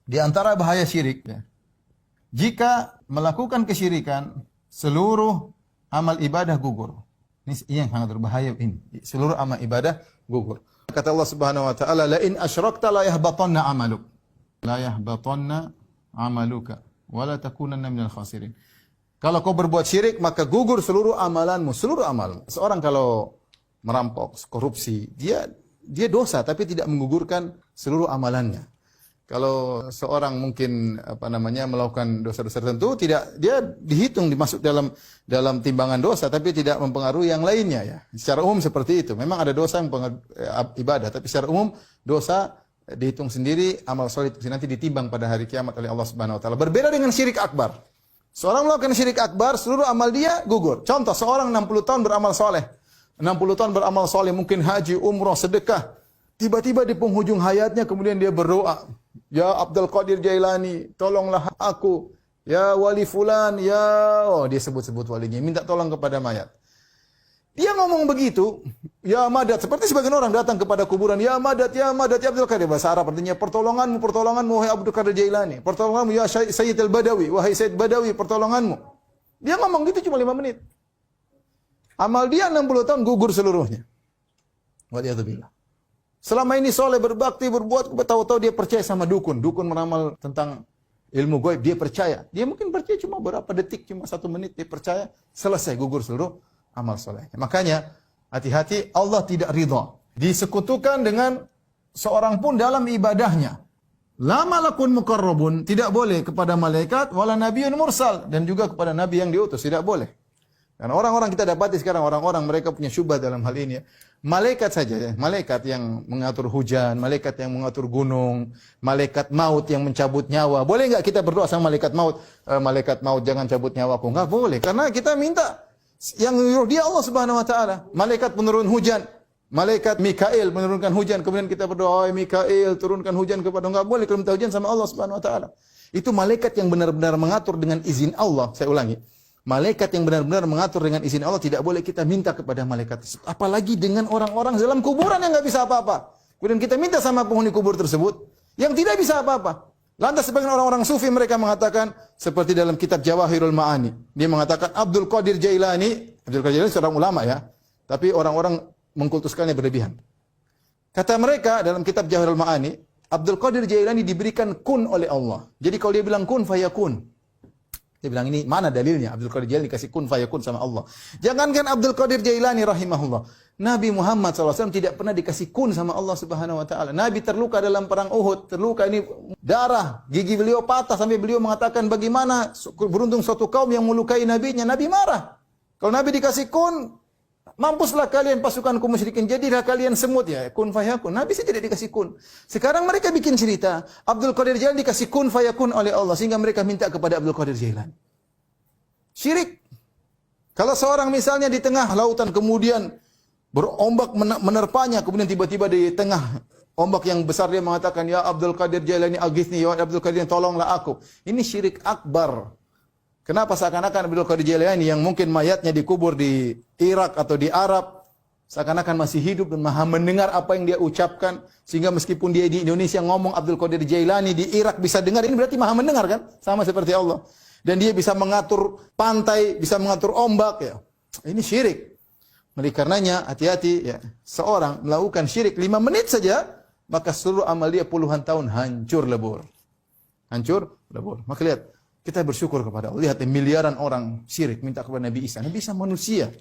Di antara bahaya syirik, ya, jika melakukan kesyirikan, seluruh amal ibadah gugur. Ini yang sangat berbahaya ini. Seluruh amal ibadah gugur. Kata Allah Subhanahu wa taala, "La in asyrakta la yahbatanna 'amaluk." La yahbatanna 'amaluka wa la takunanna minal khasirin. Kalau kau berbuat syirik, maka gugur seluruh amalanmu, seluruh amalmu. Seorang kalau merampok, korupsi, dia dosa tapi tidak menggugurkan seluruh amalannya. Kalau seorang mungkin melakukan dosa-dosa tertentu, tidak, dia dihitung dimasuk dalam timbangan dosa tapi tidak mempengaruhi yang lainnya, ya. Secara umum seperti itu. Memang ada dosa yang ibadah, tapi secara umum dosa dihitung sendiri, amal soleh itu nanti ditimbang pada hari kiamat oleh Allah Subhanahu wa taala. Berbeda dengan syirik akbar. Seorang melakukan syirik akbar, seluruh amal dia gugur. Contoh, seorang 60 tahun beramal soleh. 60 tahun beramal soleh, mungkin haji, umrah, sedekah. Tiba-tiba di penghujung hayatnya kemudian dia berdoa, "Ya Abdul Qadir Jailani, tolonglah aku. Ya wali fulan, dia sebut-sebut walinya, minta tolong kepada mayat." Dia ngomong begitu, "Ya Madad," seperti sebagian orang datang kepada kuburan, "Ya Madad, ya Madad, ya Abdul Qadir." Bahasa Arab artinya, "Pertolonganmu, pertolonganmu, wahai Abdul Qadir Jailani. Pertolonganmu, ya Sayyid al-Badawi, wahai Sayyid Badawi, pertolonganmu." Dia ngomong gitu cuma 5 menit. Amal dia 60 tahun gugur seluruhnya. Waliyadzubillah. Selama ini soleh, berbakti, berbuat, tahu-tahu dia percaya sama dukun. Dukun meramal tentang ilmu gaib, dia percaya. Dia mungkin percaya cuma berapa detik, cuma 1 menit, dia percaya, selesai, gugur seluruh amal solehnya. Makanya, hati-hati, Allah tidak ridha disekutukan dengan seorang pun dalam ibadahnya. La malakun muqarrabun, tidak boleh kepada malaikat, wala nabiyyun mursal, dan juga kepada nabi yang diutus, tidak boleh. Karena orang-orang kita dapati sekarang, orang-orang mereka punya syubhat dalam hal ini, ya. Malaikat saja, ya. Malaikat yang mengatur hujan, malaikat yang mengatur gunung, malaikat maut yang mencabut nyawa. Boleh enggak kita berdoa sama malaikat maut? Malaikat maut jangan cabut nyawaku. Enggak boleh, karena kita minta yang nyuruh dia Allah Subhanahu wa taala. Malaikat penurun hujan, malaikat Mikail menurunkan hujan, kemudian kita berdoa, "Oh Mikail, turunkan hujan kepada." Enggak boleh kalau minta hujan sama Allah Subhanahu wa taala. Itu malaikat yang benar-benar mengatur dengan izin Allah. Saya ulangi. Malaikat yang benar-benar mengatur dengan izin Allah, tidak boleh kita minta kepada malaikat tersebut. Apalagi dengan orang-orang dalam kuburan yang nggak bisa apa-apa. Kemudian kita minta sama penghuni kubur tersebut yang tidak bisa apa-apa. Lantas sebagian orang-orang sufi mereka mengatakan seperti dalam kitab Jawahirul Ma'ani. Dia mengatakan Abdul Qadir Jailani seorang ulama, ya. Tapi orang-orang mengkultuskannya berlebihan. Kata mereka dalam kitab Jawahirul Ma'ani, Abdul Qadir Jailani diberikan kun oleh Allah. Jadi kalau dia bilang kun fayakun. Dia bilang, ini mana dalilnya? Abdul Qadir Jailani dikasih kun fayakun sama Allah. Jangankan Abdul Qadir Jailani rahimahullah. Nabi Muhammad SAW tidak pernah dikasih kun sama Allah Subhanahu wa taala. Nabi terluka dalam perang Uhud, terluka ini darah, gigi beliau patah sampai beliau mengatakan, bagaimana beruntung suatu kaum yang melukai nabinya. Nabi marah. Kalau Nabi dikasih kun, mampuslah kalian pasukan kaum musyrikin, jadilah kalian semut, ya. Kun fayakun. Nabi saja tidak dikasih kun. Sekarang mereka bikin cerita, Abdul Qadir Jailani dikasih kun fayakun oleh Allah sehingga mereka minta kepada Abdul Qadir Jailani. Syirik. Kalau seorang misalnya di tengah lautan kemudian berombak menerpanya, kemudian tiba-tiba di tengah ombak yang besar dia mengatakan, "Ya Abdul Qadir Jailani aghithni, ya Abdul Qadir tolonglah aku." Ini syirik akbar. Kenapa seakan-akan Abdul Qadir Jailani yang mungkin mayatnya dikubur di Irak atau di Arab, seakan-akan masih hidup dan maha mendengar apa yang dia ucapkan, sehingga meskipun dia di Indonesia ngomong Abdul Qadir Jailani di Irak bisa dengar, ini berarti maha mendengar, kan? Sama seperti Allah. Dan dia bisa mengatur pantai, bisa mengatur ombak, ya. Ini syirik. Oleh karenanya hati-hati, ya. Seorang melakukan syirik 5 menit saja, maka seluruh amal dia puluhan tahun hancur lebur. Hancur lebur. Maka lihat, kita bersyukur kepada Allah. Lihat, miliaran orang syirik minta kepada Nabi Isa. Nabi Isa manusia.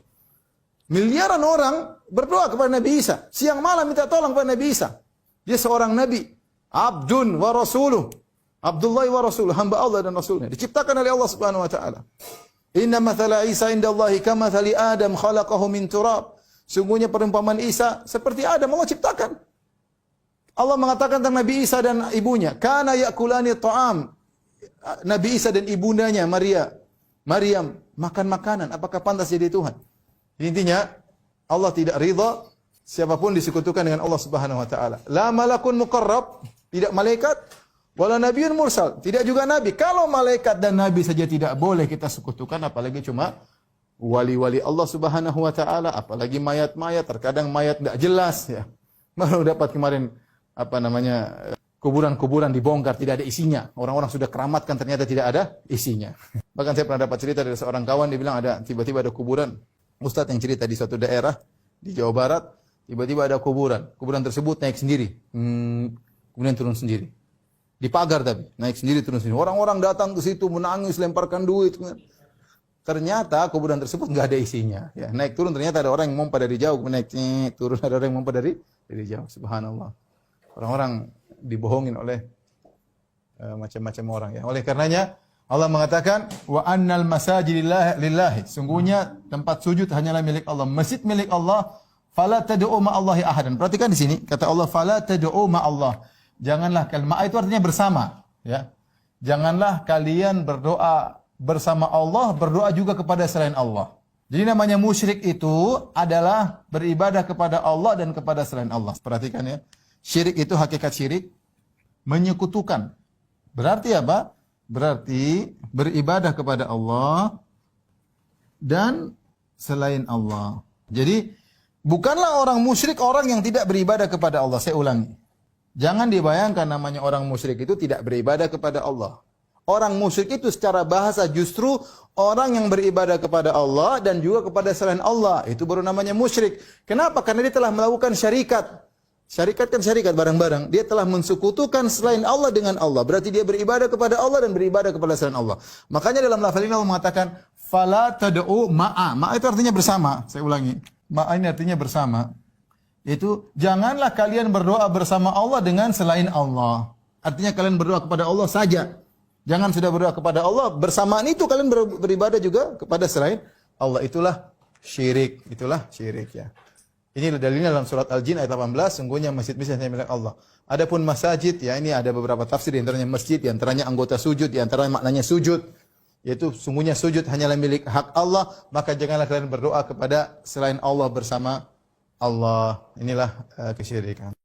Miliaran orang berdoa kepada Nabi Isa. Siang malam minta tolong kepada Nabi Isa. Dia seorang Nabi. Abdun wa rasuluh. Abdullah wa rasuluh. Hamba Allah dan Rasulnya. Diciptakan oleh Allah Subhanahu wa ta'ala. Inna mathala Isa indallahi kamathali Adam khalaqahu min turab. Sungguhnya perumpamaan Isa seperti Adam, Allah ciptakan. Allah mengatakan tentang Nabi Isa dan ibunya, kana yakulani ta'am. Nabi Isa dan ibundanya Maryam makan makanan. Apakah pantas jadi Tuhan? Intinya Allah tidak ridha siapapun disekutukan dengan Allah Subhanahu wa taala. La malakun muqarrab, tidak malaikat, wala nabiyyun mursal, tidak juga nabi. Kalau malaikat dan nabi saja tidak boleh kita sekutukan, apalagi cuma wali-wali Allah Subhanahu wa taala, apalagi mayat-mayat. Terkadang mayat enggak jelas, ya. Baru dapat kemarin kuburan-kuburan dibongkar, tidak ada isinya. Orang-orang sudah keramatkan, ternyata tidak ada isinya. Bahkan saya pernah dapat cerita dari seorang kawan, dia bilang tiba-tiba ada kuburan. Ustadz yang cerita di suatu daerah di Jawa Barat, tiba-tiba ada kuburan. Kuburan tersebut naik sendiri, kemudian turun sendiri. Di pagar tapi, naik sendiri, turun sendiri. Orang-orang datang ke situ, menangis, lemparkan duit. Ternyata kuburan tersebut nggak ada isinya. Ya, naik turun ternyata ada orang yang mompa dari jauh, naik turun ada orang yang mompa dari jauh. Subhanallah. Orang-orang dibohongin oleh macam-macam orang ya. Oleh karenanya Allah mengatakan wa annal masajid lillahi. Sungguhnya tempat sujud hanyalah milik Allah. Masjid milik Allah. Fala tad'u ma'allahi ahadan. Perhatikan di sini kata Allah fala tad'u ma'allah. Janganlah kalimat itu artinya bersama ya. Janganlah kalian berdoa bersama Allah, berdoa juga kepada selain Allah. Jadi namanya musyrik itu adalah beribadah kepada Allah dan kepada selain Allah. Perhatikan ya. Syirik itu hakikat syirik menyekutukan. Berarti apa? Berarti beribadah kepada Allah dan selain Allah. Jadi bukanlah orang musyrik orang yang tidak beribadah kepada Allah. Saya ulangi. Jangan dibayangkan namanya orang musyrik itu tidak beribadah kepada Allah. Orang musyrik itu secara bahasa justru orang yang beribadah kepada Allah dan juga kepada selain Allah. Itu baru namanya musyrik. Kenapa? Karena dia telah melakukan syarikat. Syarikat kan syarikat barang-barang. Dia telah mensekutukan selain Allah dengan Allah. Berarti dia beribadah kepada Allah dan beribadah kepada selain Allah. Makanya dalam lafaz ini Allah mengatakan fala tad'u ma'a. Ma'a itu artinya bersama. Saya ulangi. Ma'a ini artinya bersama. Itu janganlah kalian berdoa bersama Allah dengan selain Allah. Artinya kalian berdoa kepada Allah saja. Jangan sudah berdoa kepada Allah, bersamaan itu kalian beribadah juga kepada selain Allah. Itulah syirik. Itulah syirik ya. Ini dalilnya dalam surat Al-Jin ayat 18, sungguhnya masjid-masjid hanya milik Allah. Adapun masajid, ya ini ada beberapa tafsir, di antaranya masjid, di antaranya anggota sujud, di antaranya maknanya sujud. Yaitu sungguhnya sujud hanyalah milik hak Allah, maka janganlah kalian berdoa kepada selain Allah bersama Allah. Inilah kesyirikan.